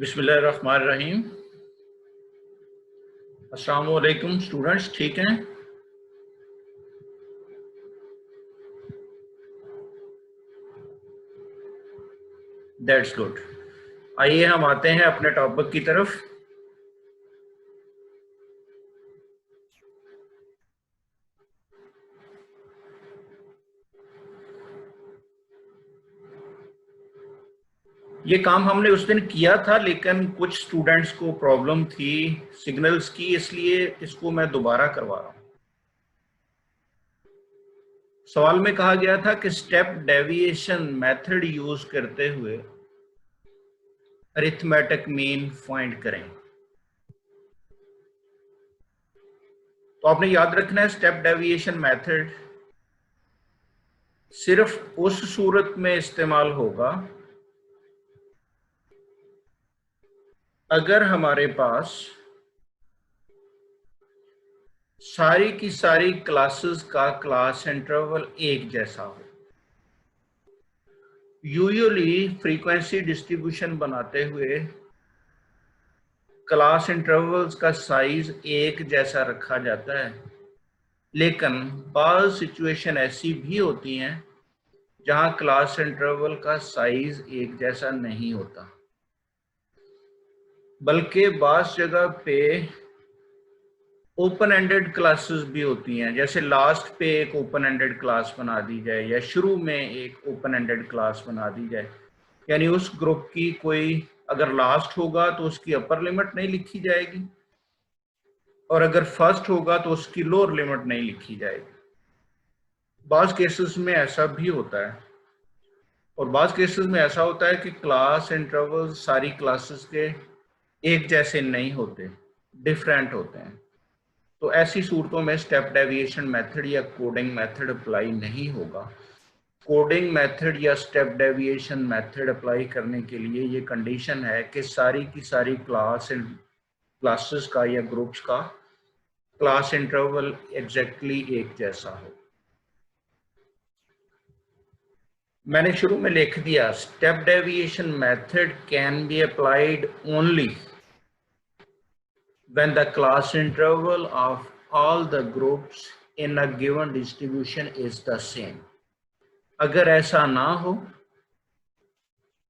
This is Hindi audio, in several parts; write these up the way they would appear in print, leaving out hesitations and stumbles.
बिस्मिल्लाहिर्रहमानिर्रहीम। अस्सलामु अलैकुम स्टूडेंट्स, ठीक हैं? That's good. आइए हम आते हैं अपने टॉपिक की तरफ। ये काम हमने उस दिन किया था, लेकिन कुछ स्टूडेंट्स को प्रॉब्लम थी सिग्नल्स की, इसलिए इसको मैं दोबारा करवा रहा हूँ। सवाल में कहा गया था कि स्टेप डेविएशन मेथड यूज करते हुए अरिथमेटिक मीन फाइंड करें। तो आपने याद रखना है, स्टेप डेविएशन मेथड सिर्फ उस सूरत में इस्तेमाल होगा अगर हमारे पास सारी की सारी क्लासेस का क्लास इंटरवल एक जैसा हो। यूजुअली फ्रीक्वेंसी डिस्ट्रीब्यूशन बनाते हुए क्लास इंटरवल्स का साइज एक जैसा रखा जाता है, लेकिन बाज़ सिचुएशन ऐसी भी होती हैं जहां क्लास इंटरवल का साइज एक जैसा नहीं होता, बल्कि बाज़ जगह पे ओपन एंडेड क्लासेस भी होती हैं। जैसे लास्ट पे एक ओपन एंडेड क्लास बना दी जाए या शुरू में एक ओपन एंडेड क्लास बना दी जाए, यानी उस ग्रुप की कोई अगर लास्ट होगा तो उसकी अपर लिमिट नहीं लिखी जाएगी और अगर फर्स्ट होगा तो उसकी लोअर लिमिट नहीं लिखी जाएगी। बाज़ केसेस में ऐसा भी होता है और बाज़ केसेस में ऐसा होता है कि क्लास इंटरवल्स सारी क्लासेस के एक जैसे नहीं होते, डिफरेंट होते हैं। तो ऐसी सूरतों में स्टेप डेविएशन मेथड या कोडिंग मेथड अप्लाई नहीं होगा। कोडिंग मेथड या स्टेप डेविएशन मेथड अप्लाई करने के लिए ये कंडीशन है कि सारी की सारी क्लासेस का या ग्रुप्स का क्लास इंटरवल एग्जैक्टली एक जैसा हो। मैंने शुरू में लिख दिया, step deviation method can be applied only when the class interval of all the groups in a given distribution is the same. अगर ऐसा ना हो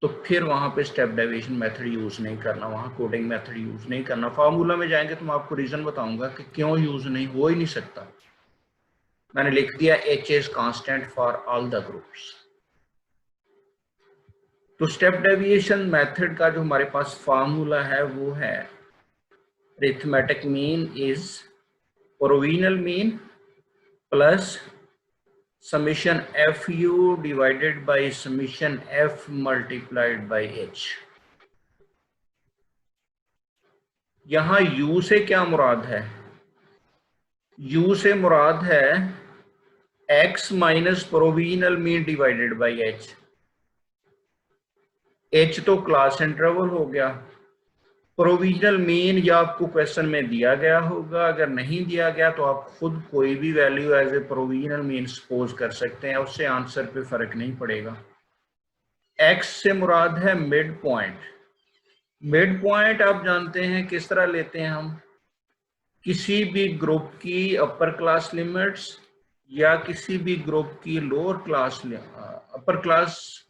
तो फिर वहां पे स्टेप डेविएशन मेथड यूज नहीं करना, वहां कोडिंग मेथड यूज नहीं करना। फार्मूला में जाएंगे तो मैं आपको रीजन बताऊंगा कि क्यों यूज नहीं हो ही नहीं सकता। मैंने लिख दिया h is constant for all the groups। तो स्टेप डेविएशन मेथड का जो हमारे पास फार्मूला है वो है arithmetic mean is provisional mean plus summation fu divided by summation f multiplied by h। यहां u से क्या मुराद है? u से मुराद है x minus provisional mean divided by h। h तो क्लास इंटरवल हो गया। प्रोविजनल मीन या आपको क्वेश्चन में दिया गया होगा, अगर नहीं दिया गया तो आप खुद कोई भी value as a provisional mean suppose कर सकते हैं, उससे आंसर पे फर्क नहीं पड़ेगा। x से मुराद है मिड पॉइंट। मिड पॉइंट आप जानते हैं किस तरह लेते हैं हम, किसी भी ग्रुप की अपर क्लास लिमिट्स या किसी भी ग्रुप की lower class upper class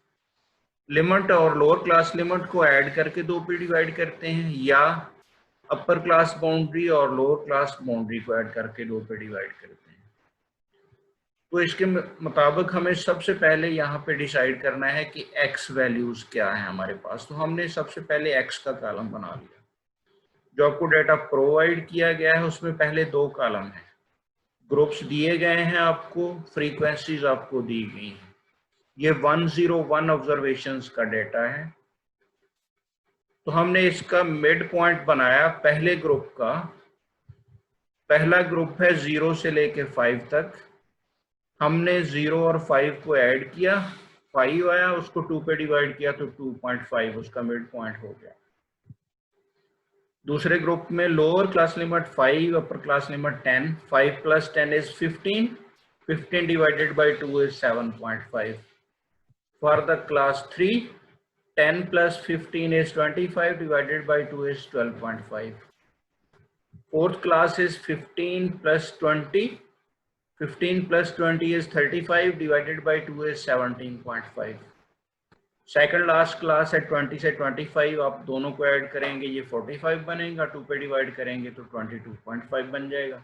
limit और लोअर क्लास लिमिट को ऐड करके दो पे डिवाइड करते हैं, या अपर क्लास बाउंड्री और लोअर क्लास बाउंड्री को ऐड करके दो पे डिवाइड करते हैं। तो इसके मुताबिक हमें सबसे पहले यहाँ पे डिसाइड करना है कि x वैल्यूज क्या है हमारे पास। तो हमने सबसे पहले x का कॉलम बना लिया। जो आपको डाटा प्रोवाइड किया गया है उसमें पहले दो कॉलम हैं, ग्रुप्स दिए गए हैं आपको, फ्रीक्वेंसीज आपको दी गई हैं। ये 101 ऑब्जर्वेशंस का डाटा है। तो हमने इसका मिड पॉइंट बनाया पहले ग्रुप का। पहला ग्रुप है 0 से लेके 5 तक। हमने 0 और 5 को ऐड किया, 5 आया, उसको 2 पे डिवाइड किया तो 2.5 उसका मिड पॉइंट हो गया। दूसरे ग्रुप में lower class limit 5, upper class limit 10, 5 plus 10 is 15, 15 divided by 2 is 7.5। For the class 3, 10 plus 15 is 25 divided by 2 is 12.5. Fourth class is 15 plus 20. 15 plus 20 is 35 divided by 2 is 17.5. Second last class है 20 से 25, आप दोनों को ऐड करेंगे ये 45 बनेगा, 2 पे डिवाइड करेंगे तो 22.5 बन जाएगा।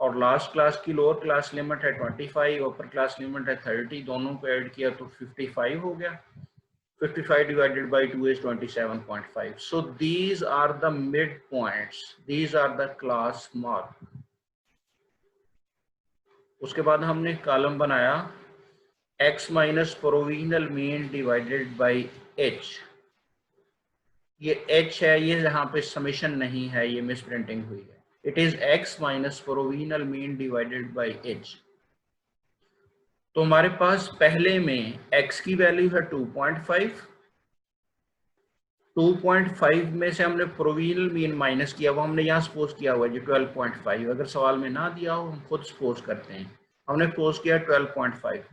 और लास्ट क्लास की लोअर क्लास लिमिट है 25, अपर क्लास लिमिट है 30, दोनों को ऐड किया तो 55 हो गया। 55 divided by 2 is 27.5. So these are the midpoints. These are the class mark. उसके बाद हमने कॉलम बनाया x minus provisional mean divided by h। ये h है, ये यहाँ पे समेशन नहीं है, ये मिस प्रिंटिंग हुई है। It is x minus provisional mean divided by h। तो हमारे पास पहले में x की वैल्यू है 2.5। 2.5 में से हमने प्रोविजनल मीन माइनस किया, वो हमने यहाँ सपोज किया हुआ है जो 12.5। अगर सवाल में ना दिया हो हम खुद सपोज करते हैं। हमने सपोज किया 12.5,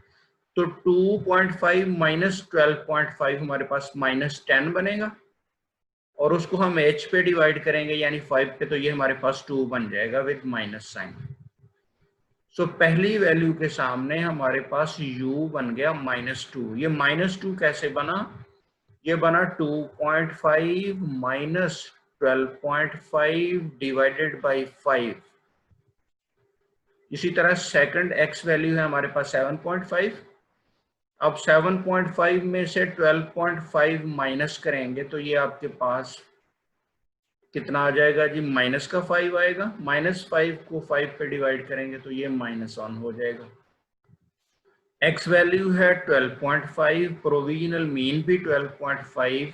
तो 2.5 माइनस 12.5 हमारे पास -10 बनेगा, और उसको हम h पे डिवाइड करेंगे यानी 5 पे, तो ये हमारे पास 2 बन जाएगा विद माइनस साइन। सो पहली वैल्यू के सामने हमारे पास u बन गया -2। ये -2 कैसे बना? ये बना 2.5 माइनस 12.5 डिवाइडेड बाई 5। इसी तरह सेकंड x वैल्यू है हमारे पास 7.5। अब 7.5 में से 12.5 माइनस करेंगे तो ये आपके पास कितना आ जाएगा जी? माइनस का 5 आएगा। -5 को 5 पे डिवाइड करेंगे तो ये -1 हो जाएगा। x वैल्यू है 12.5, प्रोविजनल मीन भी 12.5,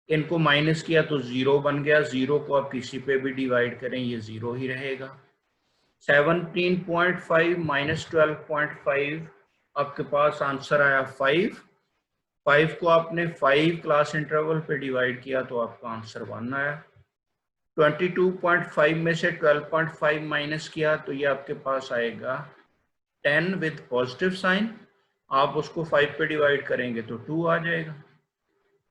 इनको माइनस किया तो 0 बन गया। 0 को आप किसी पे भी डिवाइड करें ये 0 ही रहेगा। 17.5 माइनस 12.5, आपके पास आंसर आया 5। 5 को आपने 5 क्लास इंटरवल पे डिवाइड किया तो आपका आंसर 1 आया। 22.5 में से 12.5 माइनस किया तो ये आपके पास आएगा 10 विद पॉजिटिव साइन। आप उसको 5 पे डिवाइड करेंगे तो 2 आ जाएगा।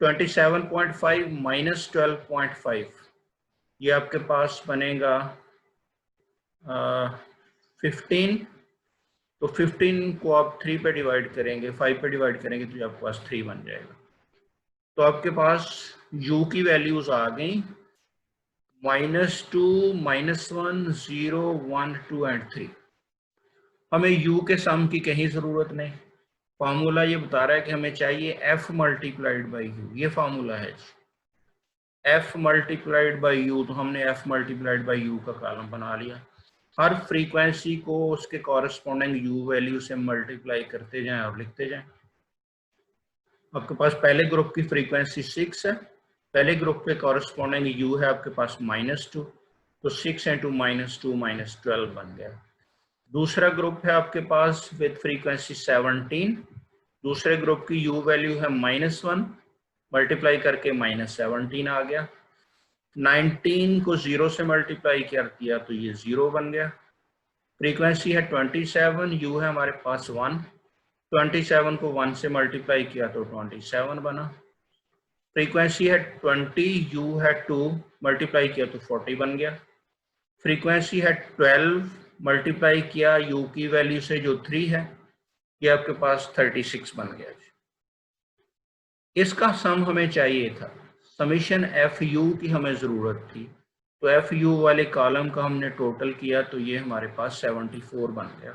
27.5 माइनस 12.5, ये आपके पास बनेगा 15। तो 15 को आप 3 पे डिवाइड करेंगे, 5 पे डिवाइड करेंगे तो आपके पास 3 बन जाएगा। तो आपके पास u की वैल्यूज आ गई -2, -1, 0, 1, 2 एंड 3। हमें u के सम की कहीं ज़रूरत नहीं। फार्मूला ये बता रहा है कि हमें चाहिए f मल्टीप्लाइड बाई u। ये फार्मूला है f मल्टीप्लाइड बाई u, तो हमने f मल्टीप्लाइड बाई u का कॉलम बना लिया। हर फ्रीक्वेंसी को उसके कॉरेस्पॉन्डिंग u वैल्यू से मल्टीप्लाई करते जाएं और लिखते जाएं। आपके पास पहले ग्रुप की फ्रीक्वेंसी 6 है, पहले ग्रुप के कॉरेस्पॉन्डिंग u है आपके पास -2, तो 6 × -2 -12 बन गया। दूसरा ग्रुप है आपके पास विद फ्रीक्वेंसी 17, दूसरे ग्रुप की u वैल्यू है -1, मल्टीप्लाई करके -17 आ गया। 19 को 0 से मल्टीप्लाई कर दिया तो ये 0 बन गया। फ्रीक्वेंसी है 27, u है हमारे पास 1, 27 को 1 से मल्टीप्लाई किया तो 27 बना। फ्रीक्वेंसी है 20, u है 2, मल्टीप्लाई किया तो 40 बन गया। फ्रीक्वेंसी है 12, मल्टीप्लाई किया u की वैल्यू से जो 3 है, ये आपके पास 36 बन गया। इसका सम हमें चाहिए था, समीशन FU की हमें ज़रूरत थी, तो FU वाले कॉलम का हमने टोटल किया तो ये हमारे पास 74 बन गया।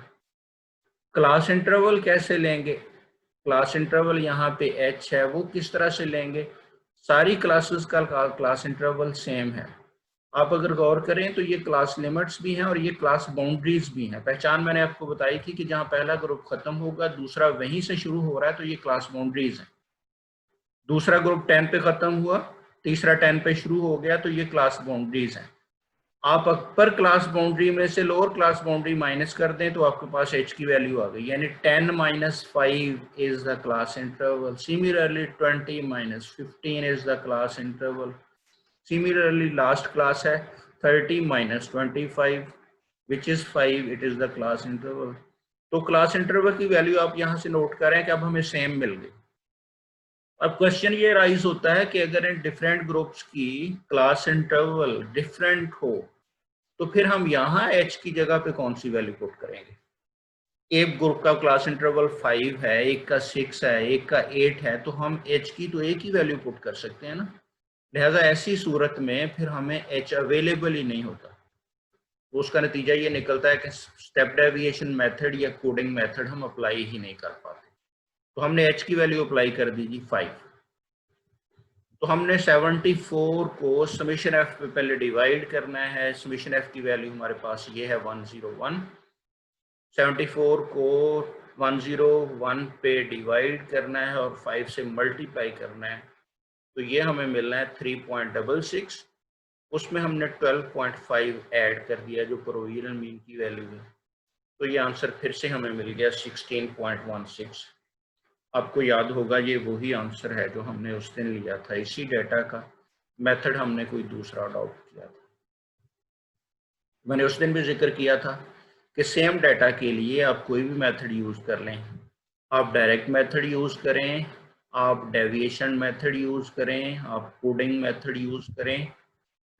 क्लास इंटरवल कैसे लेंगे? क्लास इंटरवल यहाँ पे H है, वो किस तरह से लेंगे? सारी क्लासेस का क्लास इंटरवल सेम है। आप अगर गौर करें तो ये क्लास लिमिट्स भी हैं और ये क्लास बाउंड्रीज भी हैं। पहचान मैंने आपको बताई थी कि जहाँ पहला ग्रुप खत्म होगा दूसरा वहीं से शुरू हो रहा है, तो ये क्लास बाउंड्रीज हैं। दूसरा ग्रुप 10 पे खत्म हुआ, तीसरा 10 पे शुरू हो गया, तो ये क्लास बाउंड्रीज हैं। आप अपर क्लास बाउंड्री में से लोअर क्लास बाउंड्री माइनस कर दें तो आपके पास h की वैल्यू आ गई, यानी 10 - 5 is the class interval. Similarly 20 - 15 is the class interval. Similarly last class है 30 - 25 which is 5, it is the class interval. तो क्लास इंटरवल की वैल्यू आप यहाँ से नोट करें कि अब हमें सेम मिल गई। अब क्वेश्चन ये राइज होता है कि अगर इन डिफरेंट ग्रुप्स की क्लास इंटरवल डिफरेंट हो तो फिर हम यहाँ h की जगह पे कौन सी वैल्यू पुट करेंगे। एक ग्रुप का क्लास इंटरवल 5 है, एक का 6 है, एक का 8 है, तो हम h की तो एक ही वैल्यू पुट कर सकते हैं ना। लिहाजा ऐसी सूरत में फिर हमें h अवेलेबल ही नहीं होता। तो उसका नतीजा ये निकलता है कि स्टेप डेविएशन मेथड या कोडिंग मेथड हम अप्लाई ही नहीं कर पाते। तो हमने h की वैल्यू अप्लाई कर दी जी 5। तो हमने 74 को समीशन f पे पहले डिवाइड करना है। समीशन f की वैल्यू हमारे पास ये है 101। 74 को 101 पे डिवाइड करना है और 5 से मल्टीप्लाई करना है, तो ये हमें मिलना है 3.66। उसमें हमने 12.5 ऐड कर दिया जो प्रोविजनल मीन की वैल्यू है, तो ये आंसर फिर से हमें मिल गया 16.16। आपको याद होगा ये वही आंसर है जो हमने उस दिन लिया था। इसी डेटा का मेथड हमने कोई दूसरा अडॉप्ट किया था। मैंने उस दिन भी जिक्र किया था कि सेम डाटा के लिए आप कोई भी मेथड यूज़ कर लें, आप डायरेक्ट मेथड यूज़ करें, आप डेविएशन मेथड यूज़ करें, आप कोडिंग मेथड यूज़ करें,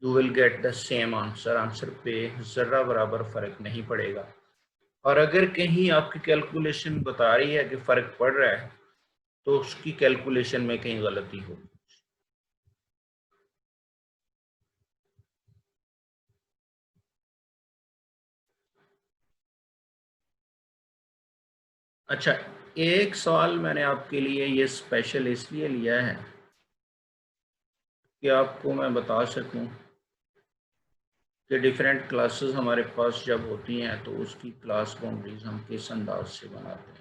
you will get the same answer. Answer पे ज़रा बराबर फ़र्क नहीं पड़ेगा। और अगर कहीं आपकी कैलकुलेशन बता रही है कि फ़र्क पड़ रहा है तो उसकी कैलकुलेशन में कहीं गलती होगी। अच्छा, एक सवाल मैंने आपके लिए ये स्पेशल इसलिए लिया है कि आपको मैं बता सकूं कि डिफरेंट क्लासेस हमारे पास जब होती हैं तो उसकी क्लास बाउंड्रीज हम किस अंदाज से बनाते हैं।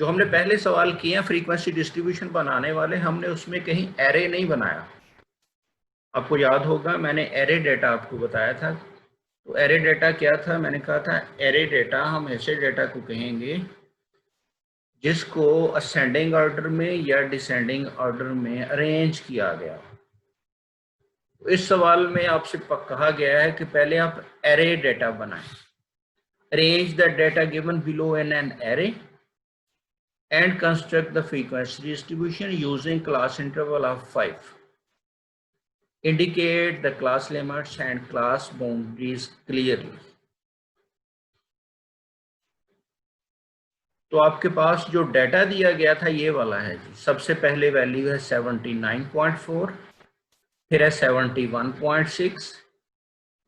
जो हमने पहले सवाल किए हैं फ्रीक्वेंसी डिस्ट्रीब्यूशन बनाने वाले, हमने उसमें कहीं एरे नहीं बनाया। आपको याद होगा मैंने एरे डेटा आपको बताया था। तो एरे डेटा क्या था, मैंने कहा था एरे डेटा हम ऐसे डेटा को कहेंगे जिसको असेंडिंग ऑर्डर में या डिसेंडिंग ऑर्डर में अरेंज किया गया। तो इस सवाल में आपसे कहा गया है कि पहले आप एरे डेटा बनाएं। Arrange the data given below in an array and construct the frequency distribution using class interval of 5. Indicate the class limits and class boundaries clearly. तो आपके पास जो डाटा दिया गया था ये वाला है जी। सबसे पहले वैल्यू है 79.4, फिर है 71.6,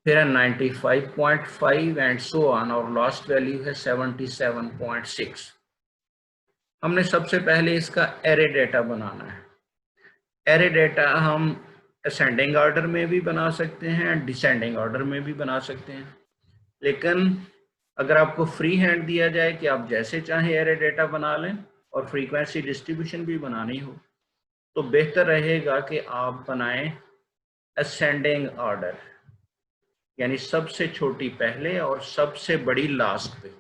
फिर है 95.5 एंड सो ऑन, और लास्ट वैल्यू है 77.6। हमने सबसे पहले इसका एरे डेटा बनाना है। एरे डेटा हम असेंडिंग ऑर्डर में भी बना सकते हैं, डिसेंडिंग ऑर्डर में भी बना सकते हैं, लेकिन अगर आपको फ्री हैंड दिया जाए कि आप जैसे चाहें एरे डेटा बना लें और फ्रीक्वेंसी डिस्ट्रीब्यूशन भी बनानी हो, तो बेहतर रहेगा कि आप बनाएं असेंडिंग ऑर्डर, यानी सबसे छोटी पहले और सबसे बड़ी लास्ट पे।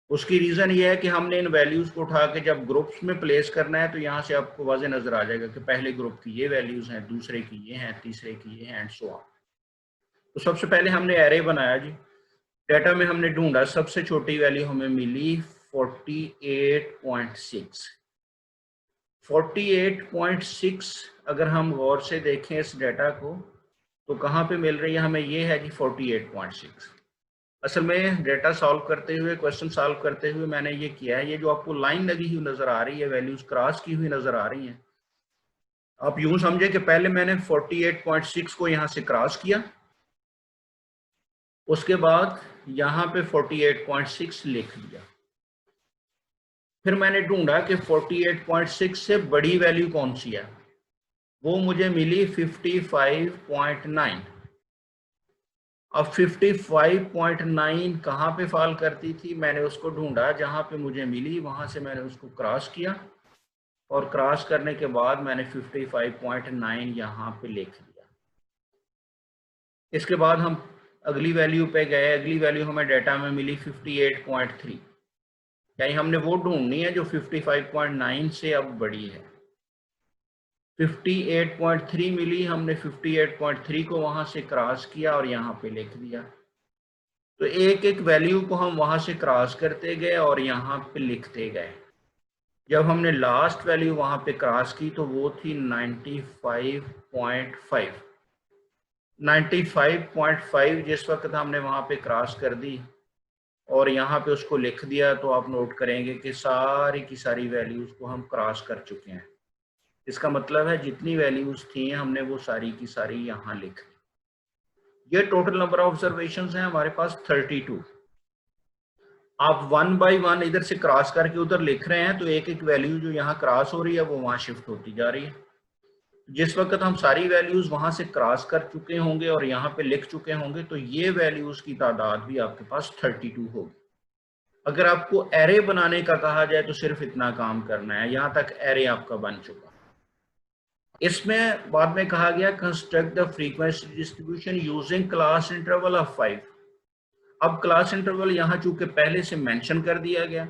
उसकी रीज़न ये है कि हमने इन वैल्यूज़ को उठा के जब ग्रुप्स में प्लेस करना है तो यहाँ से आपको वाज़े नज़र आ जाएगा कि पहले ग्रुप की ये वैल्यूज़ हैं, दूसरे की ये हैं, तीसरे की ये हैं एंड सो ऑन। तो सबसे पहले हमने एरे बनाया जी। डेटा में हमने ढूंढा, सबसे छोटी वैल्यू हमें मिली 48.6। 48.6 अगर हम गौर से देखें इस डेटा को तो कहाँ पे मिल रही है हमें, ये है जी 48.6। असल में डेटा सॉल्व करते हुए, क्वेश्चन सॉल्व करते हुए मैंने ये किया है, ये जो आपको लाइन लगी हुई नजर आ रही है, वैल्यूज क्रॉस की हुई नजर आ रही हैं, आप यूं समझे कि पहले मैंने 48.6 को यहां से क्रॉस किया, उसके बाद यहां पे 48.6 लिख दिया, फिर मैंने ढूंढा कि 48.6 से बड़ी वैल्यू कौन सी है, वो मुझे मिली 55.9। अब 55.9 कहाँ पे फॉल करती थी, मैंने उसको ढूंढा, जहां पे मुझे मिली वहां से मैंने उसको क्रॉस किया और क्रॉस करने के बाद मैंने 55.9 यहाँ पे लिख दिया। इसके बाद हम अगली वैल्यू पे गए, अगली वैल्यू हमें डेटा में मिली 58.3, यानी हमने वो ढूंढनी है जो 55.9 से अब बड़ी है। 58.3 मिली, हमने 58.3 को वहां से क्रॉस किया और यहाँ पे लिख दिया। तो एक एक वैल्यू को हम वहां से क्रॉस करते गए और यहाँ पे लिखते गए। जब हमने लास्ट वैल्यू वहां पे क्रॉस की तो वो थी 95.5। 95.5 जिस वक्त हमने वहां पे क्रॉस कर दी और यहाँ पे उसको लिख दिया, तो आप नोट करेंगे कि सारी की सारी वैल्यूज को हम क्रॉस कर चुके हैं। इसका मतलब है जितनी वैल्यूज थी हमने वो सारी की सारी यहाँ लिख दी। ये टोटल नंबर ऑफ ऑब्जर्वेशंस हैं हमारे पास 32। आप वन बाय वन इधर से क्रॉस करके उधर लिख रहे हैं, तो एक एक वैल्यू जो यहाँ क्रॉस हो रही है वो वहां शिफ्ट होती जा रही है। जिस वक्त हम सारी वैल्यूज वहां से क्रॉस कर चुके होंगे और यहाँ पे लिख चुके होंगे, तो ये वैल्यूज की तादाद भी आपके पास 32 होगी। अगर आपको एरे बनाने का कहा जाए तो सिर्फ इतना काम करना है, यहाँ तक एरे आपका बन चुका। इसमें बाद में कहा गया construct the frequency distribution using class interval of 5। अब क्लास इंटरवल यहाँ चूंकि पहले से मेंशन कर दिया गया,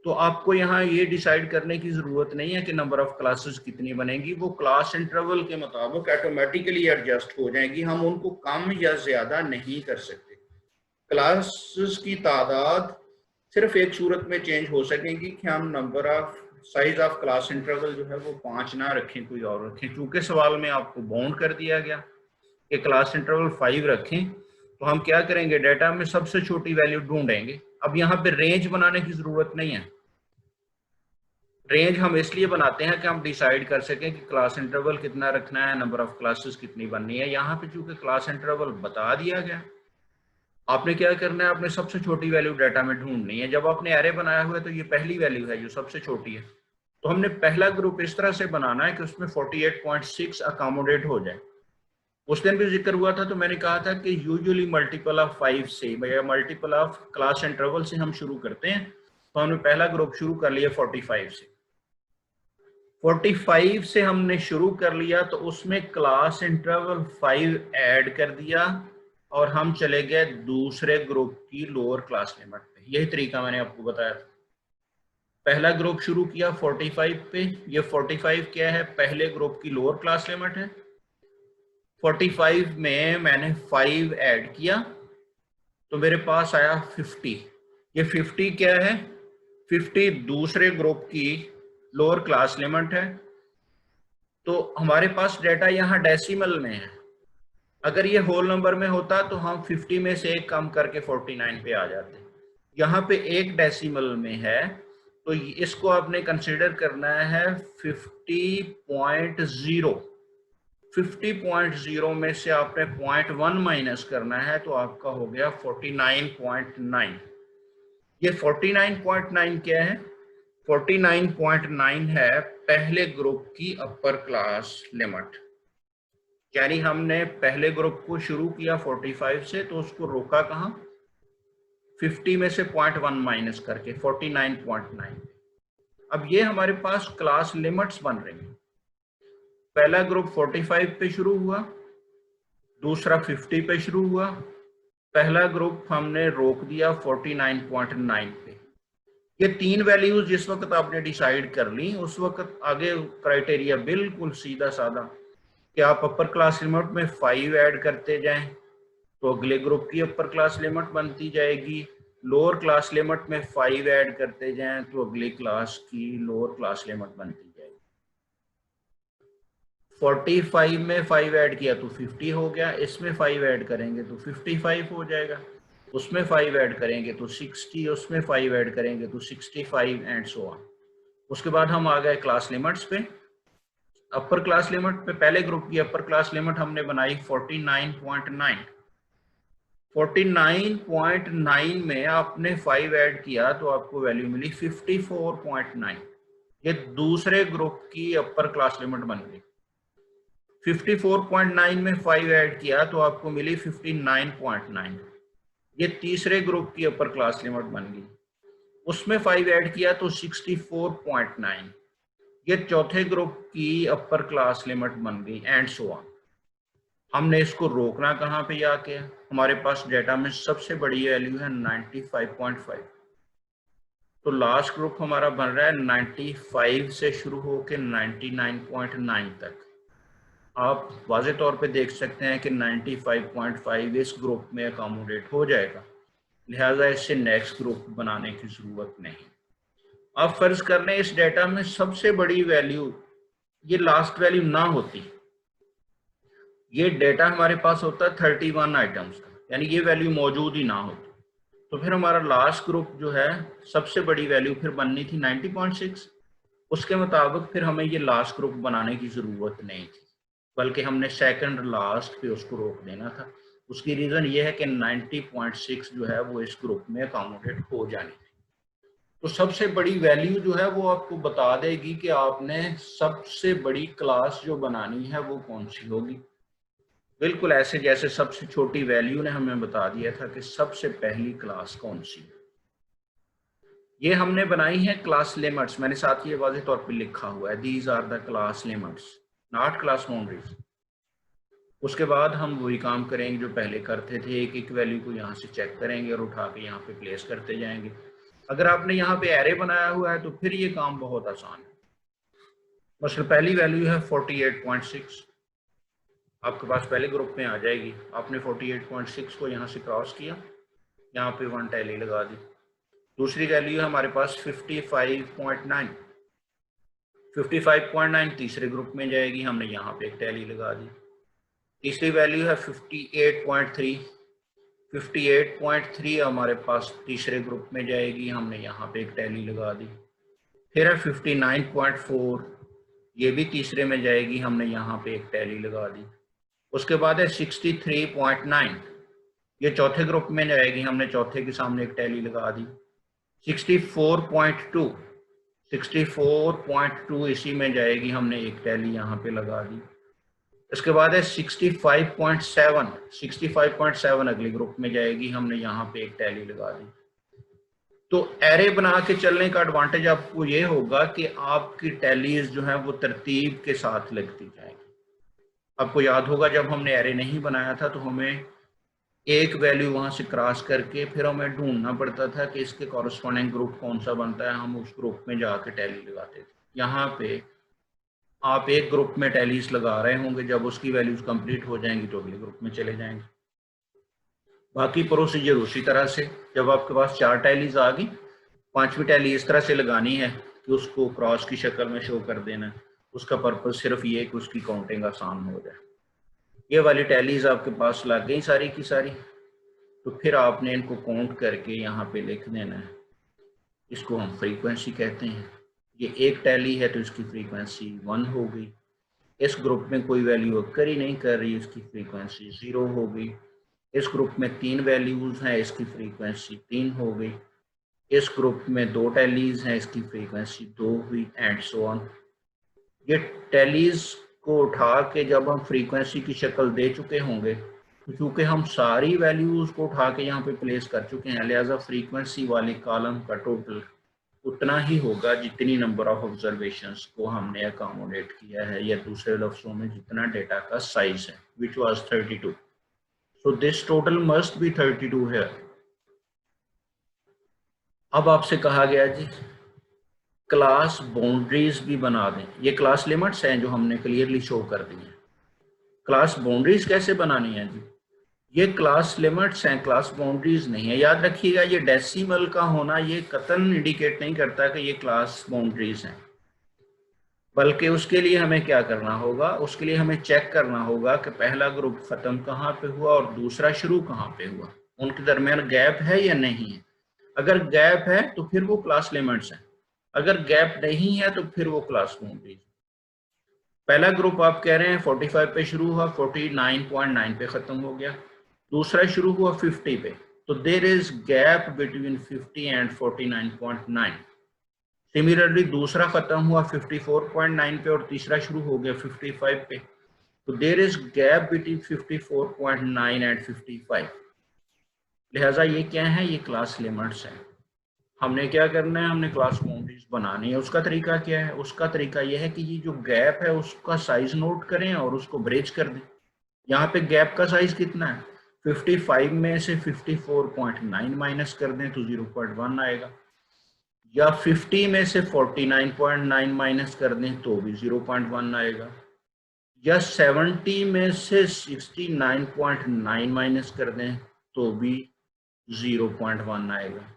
तो आपको यहाँ ये डिसाइड करने की जरूरत नहीं है कि नंबर ऑफ क्लासेस कितनी बनेगी, वो क्लास इंटरवल के मुताबिक ऑटोमेटिकली एडजस्ट हो जाएगी। हम उनको कम या ज्यादा नहीं कर सकते। क्लासेस की तादाद सिर्फ एक सूरत में चेंज हो सकेगी कि हम number of size of class interval जो है वो 5 ना रखें, कोई और रखें। चूंकि सवाल में आपको बाउंड कर दिया गया कि क्लास इंटरवल 5 रखें, तो हम क्या करेंगे, डाटा में सबसे छोटी वैल्यू ढूंढेंगे। अब यहाँ पे रेंज बनाने की जरूरत नहीं है। रेंज हम इसलिए बनाते हैं कि हम डिसाइड कर सकें कि क्लास इंटरवल कितना रखना है, नंबर ऑफ क्लासेस कितनी बननी है। यहाँ पे चूंकि क्लास इंटरवल बता दिया गया, आपने क्या करना है, आपने सबसे छोटी वैल्यू डाटा में ढूंढनी है। जब आपने एरे बनाया हुआ है तो ये पहली वैल्यू है जो सबसे छोटी है, तो हमने पहला ग्रुप इस तरह से बनाना है कि उसमें 48.6 अकोमोडेट हो जाए। उस दिन भी जिक्र हुआ था, तो मैंने कहा था कि यूजुअली मल्टीपल ऑफ 5 से या मल्टीपल ऑफ क्लास इंटरवल से हम शुरू करते हैं। तो हमने पहला ग्रुप शुरू कर लिया 45 से। 45 से हमने शुरू कर लिया, तो उसमें क्लास इंटरवल 5 ऐड कर दिया और हम चले गए दूसरे ग्रुप की लोअर क्लास लिमिट पे। यही तरीका मैंने आपको बताया था। पहला ग्रुप शुरू किया 45 पे। ये 45 क्या है, पहले ग्रुप की लोअर क्लास लिमिट है। 45 में मैंने 5 ऐड किया तो मेरे पास आया 50। ये 50 क्या है, 50 दूसरे ग्रुप की लोअर क्लास लिमिट है। तो हमारे पास डाटा यहाँ डेसिमल में है। अगर ये होल नंबर में होता तो हम 50 में से एक कम करके 49 पे आ जाते। यहाँ पे एक डेसिमल में है, तो इसको आपने कंसिडर करना है 50.0। 50.0 में से आपने 0.1 माइनस करना है, तो आपका हो गया 49.9। ये 49.9 क्या है, 49.9 है पहले ग्रुप की अपर क्लास लिमिट। यानी हमने पहले ग्रुप को शुरू किया 45 से, तो उसको रोका कहाँ, 50 में से 0.1 माइनस करके 49.9। अब ये हमारे पास क्लास लिमिट्स बन रही हैं। पहला ग्रुप 45 पे शुरू हुआ, दूसरा 50 पे शुरू हुआ, पहला ग्रुप हमने रोक दिया 49.9 पे। ये तीन वैल्यूज जिस वक्त आपने डिसाइड कर ली, उस वक्त आगे क्राइटेरिया बिल्कुल सीधा साधा कि आप अपर क्लास लिमिट में 5 ऐड करते जाएं तो अगले ग्रुप की अपर क्लास लिमिट बनती जाएगी। लोअर क्लास लिमिट में 5 ऐड करते जाएं तो अगली क्लास की लोअर क्लास लिमिट बनती जाएगी। 45 में 5 ऐड किया तो 50 हो गया, इसमें 5 ऐड करेंगे तो 55 हो जाएगा, उसमें 5 ऐड करेंगे तो 60, उसमें 5 ऐड करेंगे तो 65 एंड सो ऑन। उसके बाद हम आ गए क्लास लिमिट्स पे। अपर क्लास लिमिट पे पहले ग्रुप की अपर क्लास लिमिट हमने बनाई 49.9। 49.9 में आपने 5 ऐड किया तो आपको वैल्यू मिली 54.9। ये दूसरे ग्रुप की अपर क्लास लिमिट बन गई। 54.9 में 5 ऐड किया तो आपको मिली 59.9। ये तीसरे ग्रुप की अपर क्लास लिमिट बन गई। उसमें 5 ऐड किया तो 64.9। ये चौथे ग्रुप की अपर क्लास लिमिट बन गई एंड सो ऑन। हमने इसको रोकना कहाँ पे आके, हमारे पास डेटा में सबसे बड़ी वैल्यू है 95.5। तो लास्ट ग्रुप हमारा बन रहा है 95 से शुरू होकर 99.9 तक। आप वाज़े तौर पे देख सकते हैं कि 95.5 इस ग्रुप में अकोमोडेट हो जाएगा। लिहाजा इससे नेक्स्ट ग्रुप बनाने की जरूरत नहीं। अब फर्ज कर लें इस डेटा में सबसे बड़ी वैल्यू ये लास्ट वैल्यू ना होती, ये डेटा हमारे पास होता है 31 आइटम्स का, यानी ये वैल्यू मौजूद ही ना होती, तो फिर हमारा लास्ट ग्रुप जो है सबसे बड़ी वैल्यू फिर बननी थी 90.6। उसके मुताबिक फिर हमें ये लास्ट ग्रुप बनाने की ज़रूरत नहीं थी, बल्कि हमने सेकंड लास्ट पे उसको रोक देना था। उसकी रीज़न ये है कि 90.6 जो है वो इस ग्रुप में अकोमोडेट हो जानी थी। तो सबसे बड़ी वैल्यू जो है वो आपको बता देगी कि आपने सबसे बड़ी क्लास जो बनानी है वो कौन सी होगी। बिल्कुल ऐसे जैसे सबसे छोटी वैल्यू ने हमें बता दिया था कि सबसे पहली क्लास कौन सी है। ये हमने बनाई है क्लास लिमिट्स, मैंने साथ ये वाज़ेह तौर पे लिखा हुआ है, these are the class limits not class boundaries. उसके बाद हम वही काम करेंगे जो पहले करते थे, एक एक वैल्यू को यहाँ से चेक करेंगे और उठा के यहाँ पे प्लेस करते जाएंगे। अगर आपने यहाँ पे एरे बनाया हुआ है तो फिर ये काम बहुत आसान है। मसलन पहली वैल्यू है 48.6, आपके पास पहले ग्रुप में आ जाएगी। आपने 48.6 को यहाँ से क्रॉस किया, यहाँ पे 1 टैली लगा दी। दूसरी वैल्यू है हमारे पास 55.9, 55.9 तीसरे ग्रुप में जाएगी, हमने यहाँ पे एक टैली लगा दी। तीसरी वैल्यू है 58.3, 58.3 हमारे पास तीसरे ग्रुप में जाएगी, हमने यहाँ पे एक टैली लगा दी। फिर है 59.4, ये भी तीसरे में जाएगी, हमने यहाँ पे एक टैली लगा दी। उसके बाद है 63.9, ये चौथे ग्रुप में जाएगी, हमने चौथे के सामने एक टैली लगा दी। 64.2, 64.2 इसी में जाएगी, हमने एक टैली यहाँ पे लगा दी। इसके बाद है 65.7, 65.7 अगले ग्रुप में जाएगी, हमने यहाँ पे एक टैली लगा दी। तो एरे बना के चलने का एडवांटेज आपको ये होगा कि आपकी टैलीज जो है वो तरतीब के साथ लगती जाएगी। आपको याद होगा जब हमने एरे नहीं बनाया था तो हमें एक वैल्यू वहां से क्रॉस करके फिर हमें ढूंढना पड़ता था कि इसके कॉरस्पॉन्डिंग ग्रुप कौन सा बनता है, हम उस ग्रुप में जाके टैली लगाते थे। यहाँ पे आप एक ग्रुप में टैलीज लगा रहे होंगे, जब उसकी वैल्यूज कंप्लीट हो जाएंगी तो अगले ग्रुप में चले जाएंगे। बाकी प्रोसीजर उसी तरह से, जब आपके पास 4 टैलीज आ गई, 5वीं टैली इस तरह से लगानी है कि उसको क्रॉस की शक्ल में शो कर देना है। उसका पर्पज सिर्फ ये कि उसकी काउंटिंग आसान हो जाए। ये वाली टैलीज आपके पास लग गई सारी की सारी, तो फिर आपने इनको काउंट करके यहाँ पे लिख देना है। इसको हम फ्रीक्वेंसी कहते हैं। ये एक टैली है तो इसकी फ्रीक्वेंसी 1 हो गई। इस ग्रुप में कोई वैल्यू अक्कर ही नहीं कर रही, इसकी फ्रीक्वेंसी 0 हो गई। इस ग्रुप में 3 वैल्यूज हैं, इसकी फ्रीक्वेंसी 3 हो गई। इस ग्रुप में 2 टैलीज हैं, इसकी फ्रीक्वेंसी 2 हुई, एंड सो ऑन। ये टैलीज को उठा के जब हम फ्रीक्वेंसी की शक्ल दे चुके होंगे, तो चूंकि हम सारी वैल्यूज को उठा के यहाँ पे प्लेस कर चुके हैं, लिहाजा फ्रीक्वेंसी वाले कॉलम का टोटल उतना ही होगा जितनी नंबर ऑफ ऑब्जर्वेशंस को हमने अकोमोडेट किया है, या दूसरे लफ्जों में जितना डेटा का साइज है, which was 32। So this total must be 32 है। अब आपसे कहा गया जी क्लास बाउंड्रीज भी बना दें। ये क्लास लिमिट्स हैं जो हमने क्लियरली शो कर दी हैं। क्लास बाउंड्रीज कैसे बनानी है जी? ये क्लास लिमिट्स हैं, क्लास बाउंड्रीज नहीं है। याद रखिएगा ये डेसिमल का होना ये कतन इंडिकेट नहीं करता कि ये क्लास बाउंड्रीज हैं, बल्कि उसके लिए हमें क्या करना होगा, उसके लिए हमें चेक करना होगा कि पहला ग्रुप खत्म कहाँ पे हुआ और दूसरा शुरू कहाँ पे हुआ, उनके दरमियान गैप है या नहीं है। अगर गैप है तो फिर वो क्लास लिमिट्स हैं, अगर गैप नहीं है तो फिर वो क्लास बाउंड्रीज। पहला ग्रुप आप कह रहे हैं 45 पे शुरू हुआ, 49.9 पे खत्म हो गया। दूसरा शुरू हुआ 50 पे, तो there is gap between 50 and 49.9। Similarly दूसरा खत्म हुआ 54.9 पे और तीसरा शुरू हो गया 55 पे, तो there is gap between 54.9 and 55। लिहाजा ये क्या है, ये क्लास लिमिट्स हैं। हमने क्या करना है, हमने क्लास बाउंड्रीज बनानी है। उसका तरीका क्या है, उसका तरीका यह है कि ये जो गैप है उसका साइज नोट करें और उसको ब्रेच कर दें। यहाँ पे गैप का साइज कितना है, 55 में से 54.9 माइनस कर दें तो 0.1 आएगा, या 50 में से 49.9 माइनस कर दें तो भी 0.1 आएगा, या 70 में से 69.9 माइनस कर दें तो भी 0.1 आएगा।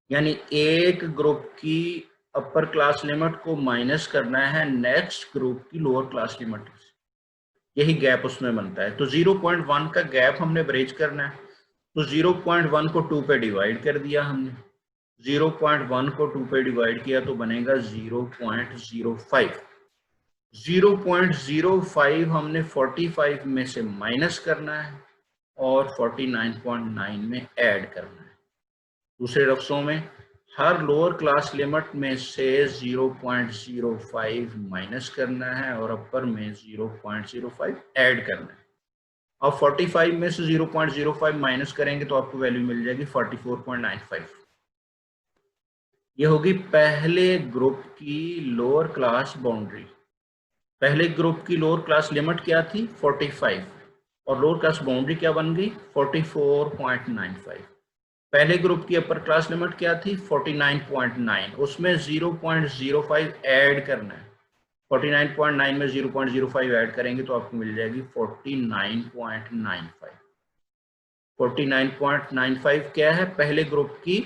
यानी एक ग्रुप की अपर क्लास लिमिट को माइनस करना है नेक्स्ट ग्रुप की लोअर क्लास लिमिट, यही गैप उसमें बनता है। तो 0.1 का गैप हमने ब्रेज करना है, तो 0.1 को 2 पे डिवाइड कर दिया हमने, 0.1 को 2 पे डिवाइड किया तो बनेगा 0.05। 0.05 हमने 45 में से माइनस करना है और 49.9 में ऐड करना है। दूसरे लफ्जों में हर लोअर क्लास लिमिट में से 0.05 माइनस करना है और अपर में 0.05 ऐड करना है। अब 45 में से 0.05 माइनस करेंगे तो आपको वैल्यू मिल जाएगी 44.95। ये होगी पहले ग्रुप की लोअर क्लास बाउंड्री। पहले ग्रुप की लोअर क्लास लिमिट क्या थी 45 और लोअर क्लास बाउंड्री क्या बन गई 44.95। पहले ग्रुप की अपर क्लास लिमिट क्या थी 49.9, उसमें 0.05 ऐड करना है। 49.9 में 0.05 ऐड करेंगे तो आपको मिल जाएगी 49.95। 49.95 क्या है पहले ग्रुप की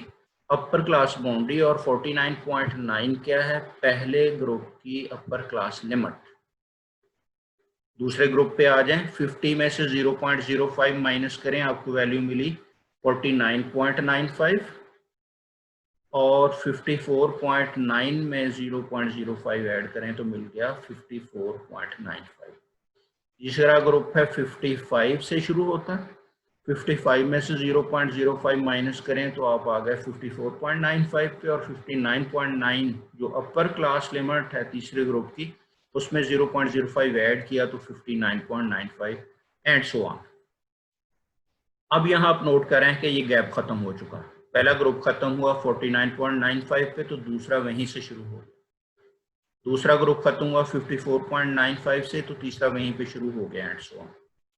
अपर क्लास बाउंड्री और 49.9 क्या है पहले ग्रुप की अपर क्लास लिमिट। दूसरे ग्रुप पे आ जाएं, 50 में से 0.05 माइनस करें, आपको वैल्यू मिली 49.95 और 54.9 में 0.05 ऐड करें तो मिल गया 54.95। तीसरा ग्रुप है 55 से शुरू होता है, 55 में से 0.05 माइनस करें तो आप आ गए 54.95 पे और 59.9 जो अपर क्लास लिमिट है तीसरे ग्रुप की उसमें 0.05 ऐड किया तो 59.95 एंड सो ऑन। अब यहाँ आप नोट करें कि ये गैप खत्म हो चुका है। पहला ग्रुप खत्म हुआ 49.95 पे तो दूसरा वहीं से शुरू हो गया, दूसरा ग्रुप खत्म हुआ 54.95 से तो तीसरा वहीं पे शुरू हो गया एंड सो ऑन।